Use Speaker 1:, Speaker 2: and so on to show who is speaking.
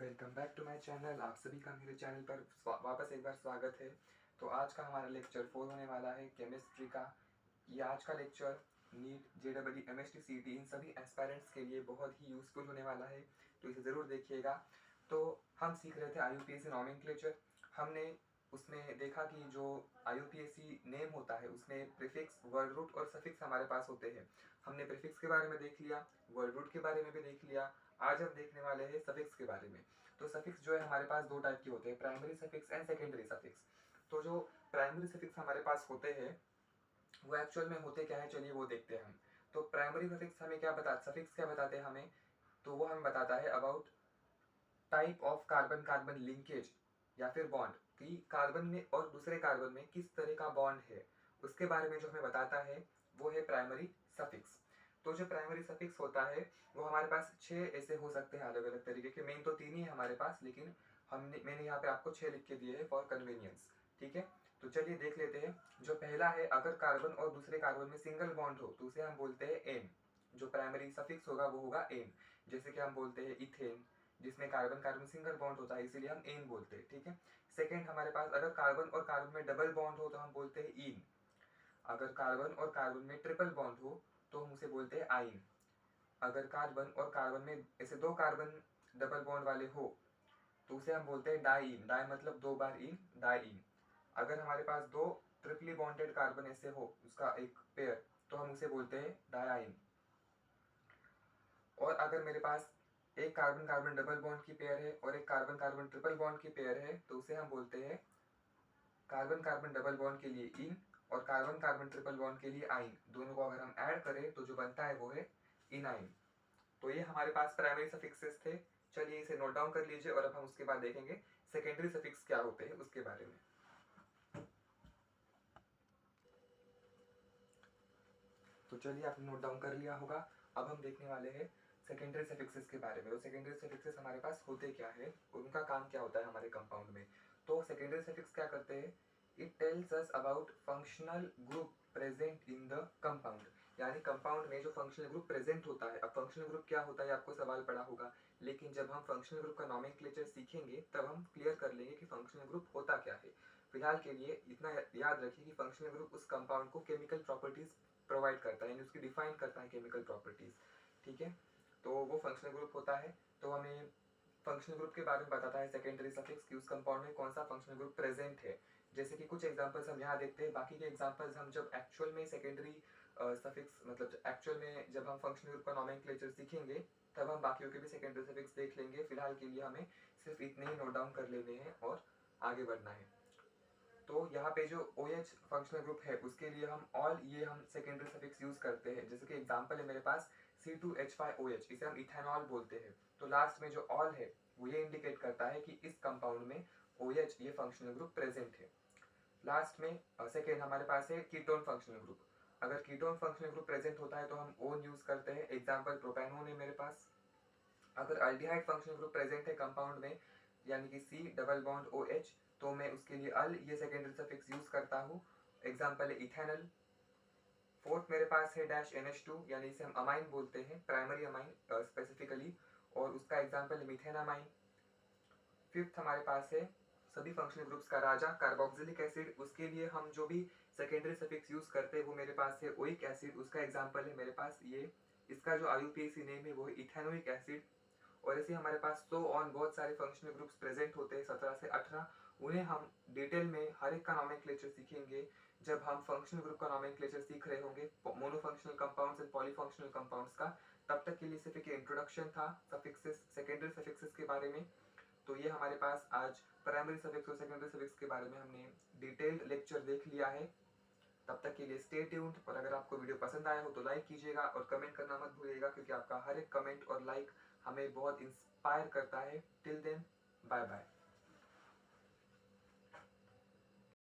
Speaker 1: Welcome back to my channel. आप सभी का मेरे चैनल पर वापस एक बार स्वागत है। तो आज का हमारा लेक्चर 4 होने वाला है केमिस्ट्री का। ये आज का lecture NEET, JEE, MST, CET इन सभी एस्पायरेंट्स के लिए बहुत ही यूज़फुल होने वाला है, तो इसे ज़रूर देखिएगा। तो हम सीख रहे थे आईयूपीएसी नॉमेनक्लेचर। हमने उसमें देखा कि जो आईयूपीएसी नेम होता है उसमें प्रीफिक्स, वर्ड रूट और सफिक्स हमारे पास होते हैं। हमने प्रीफिक्स के बारे में देख लिया, वर्ड रूट के बारे में भी देख लिया। आज हम देखने वाले हैं सफिक्स के बारे में। तो सफिक्स जो है हमारे पास दो टाइप के होते हैं, primary suffix and secondary suffix. तो जो प्राइमरी सफिक्स हमारे पास होते हैं वो एक्चुअल में होते क्या है, चलिए वो देखते हैं हम। तो प्राइमरी सफिक्स हमें क्या बता सफिक्स क्या बताते हैं हमें, तो वो हमें बताता है about type of carbon carbon linkage या फिर बॉन्ड, कि कार्बन में और दूसरे कार्बन में किस तरह का बॉन्ड है, उसके बारे में जो हमें बताता है वो है प्राइमरी सफिक्स। तो जो प्राइमरी सफिक्स होता है वो हमारे पास 6 ऐसे हो सकते हैं अलग अलग तरीके के। मेन तो 3 ही है हमारे पास, लेकिन मैंने यहाँ पे आपको 6 लिख के दिए हैं फॉर कन्वीनियंस। ठीक है, तो चलिए देख लेते हैं। जो पहला है, अगर कार्बन और दूसरे कार्बन में सिंगल बॉन्ड हो तो उसे हम बोलते हैं एन। जो प्राइमरी सफिक्स होगा वो होगा एन। जैसे कि हम बोलते हैं इथेन, जिसमें कार्बन कार्बन सिंगल बॉन्ड होता है, इसीलिए हम एन बोलते हैं। ठीक है। सेकेंड, हमारे पास अगर कार्बन और कार्बन में डबल बॉन्ड हो तो हम बोलते हैं इन। अगर कार्बन और कार्बन में ट्रिपल बॉन्ड हो तो हम उसे बोलते हैं आइन। अगर कार्बन और कार्बन में ऐसे दो कार्बन डबल बॉन्ड वाले हो तो उसे हम बोलते हैं डाइइन। डाई मतलब दो बार इन, डाइइन। अगर हमारे पास दो ट्रिपली बॉन्डेड कार्बन ऐसे हो, उसका एक पेयर, तो हम उसे बोलते हैं डाइइन। और अगर मेरे पास एक कार्बन कार्बन डबल बॉन्ड की पेयर है और एक कार्बन कार्बन ट्रिपल बॉन्ड की पेयर है तो उसे हम बोलते हैं कार्बन कार्बन डबल बॉन्ड के लिए इन और कार्बन कार्बन ट्रिपल बॉन्ड के लिए आइन। दोनों को अगर हम ऐड करें तो जो बनता है वो है इनाइन। तो ये हमारे पास प्राइमरी सफिक्सेस थे। चलिए इसे नोट डाउन कर लीजिए और अब हम उसके बाद देखेंगे सेकेंडरी सफिक्स क्या होते हैं उसके बारे में। तो चलिए आपने नोट डाउन कर लिया होगा। अब हम देखने वाले हैं सेकेंडरी सफिक्सेस के बारे में। तो सेकेंडरी सफिक्सेस हमारे पास होते क्या है, उनका काम क्या होता है हमारे कंपाउंड में। तो सेकेंडरी सफिक्स क्या करते हैं, it tells us about functional group present in the compound. यानी कंपाउंड में जो फंक्शनल ग्रुप प्रेजेंट होता है। अब फंक्शनल ग्रुप क्या होता है आपको सवाल पड़ा होगा, लेकिन जब हम फंक्शनल ग्रुप का नॉमेनक्लेचर सीखेंगे तब हम क्लियर कर लेंगे कि फंक्शनल ग्रुप होता क्या है। फिलहाल के लिए इतना याद रखिए कि फंक्शनल ग्रुप उस कंपाउंड को केमिकल प्रॉपर्टीज प्रोवाइड करता है, यानी उसकी डिफाइन करता है केमिकल प्रॉपर्टीज। ठीक है, तो वो फंक्शनल ग्रुप होता है। तो हमें फंक्शनल ग्रुप के बारे में बताता है सेकेंडरी सफिक्स कि उस कंपाउंड में कौन सा फंक्शनल ग्रुप प्रेजेंट है। जैसे कि कुछ एग्जांपल्स हम यहाँ देखते हैं, बाकी के एग्जांपल्स हम जब एक्चुअल में सेकेंडरी सफिक्स मतलब एक्चुअल में जब हम फंक्शनल ग्रुप का नॉमेनक्लेचर सीखेंगे तब हम बाकियों के भी सेकेंडरी सफिक्स देख लेंगे। फिलहाल के लिए हमें सिर्फ इतने ही नोट डाउन कर लेने हैं और आगे बढ़ना है। तो यहाँ पे जो OH फंक्शनल ग्रुप है उसके लिए हम ऑल ये हम सेकेंडरी सफिक्स यूज करते हैं। जैसे कि एग्जांपल है मेरे पास C2H5OH, इसे हम इथेनॉल बोलते हैं। तो लास्ट में जो ऑल है वो ये इंडिकेट करता है कि इस कंपाउंड में OH ये फंक्शनल ग्रुप प्रेजेंट है। लास्ट में सेकेंड हमारे पास है कीटोन फंक्शनल ग्रुप। अगर कीटोन फंक्शनल ग्रुप प्रेजेंट होता है तो हम ओन यूज करते हैं। एग्जाम्पल प्रोपेनोन है मेरे पास। अगर अल्डिहाइड फंक्शनल ग्रुप प्रेजेंट है कंपाउंड में, यानी कि C डबल बॉन्ड OH, तो मैं उसके लिए अल ये सेकेंडरी सफिक्स यूज करता हूँ। एग्जाम्पल है इथेनल। फोर्थ मेरे पास है डैश NH2, यानी इसे हम अमाइन बोलते हैं, प्राइमरी अमाइन स्पेसिफिकली, और उसका एग्जाम्पल है मीथेन अमाइन। फिफ्थ हमारे पास है सभी फंक्शनल ग्रुप्स का राजा कार्बोक्सिलिक एसिड। उसके लिए हम जो भी सेकेंडरी सफिक्स यूज करते हैं वो मेरे पास है ओइक एसिड, उसका एग्जाम्पल है मेरे पास ये। इसका जो IUPAC नेम है वो है इथेनोइक एसिड। और ऐसे हमारे पास तो ऑन बहुत सारे फंक्शनल ग्रुप्स प्रेजेंट होते हैं, 17 से 18। उन्हें हम डिटेल में हर एक का नॉमेनक्लेचर सीखेंगे जब हम फंक्शनल ग्रुप का नॉमेनक्लेचर सीख रहे होंगे, मोनोफंक्शनल कंपाउंड्स एंड पॉलीफंक्शनल कंपाउंड्स का। तब तक के लिए सिर्फ एक इंट्रोडक्शन था सफिक्सेस, सेकेंडरी सफिक्सेस के बारे में। तो ये हमारे पास आज प्राइमरी सफिक्स और सेकेंडरी सफिक्स के बारे में हमने डिटेल्ड लेक्चर देख लिया है। तब तक के लिए स्टे ट्यून्ड। और अगर आपको वीडियो पसंद आया हो तो लाइक कीजिएगा और कमेंट करना मत भूलिएगा, क्योंकि आपका हर एक कमेंट और लाइक हमें बहुत इंस्पायर करता है। Till then, bye bye.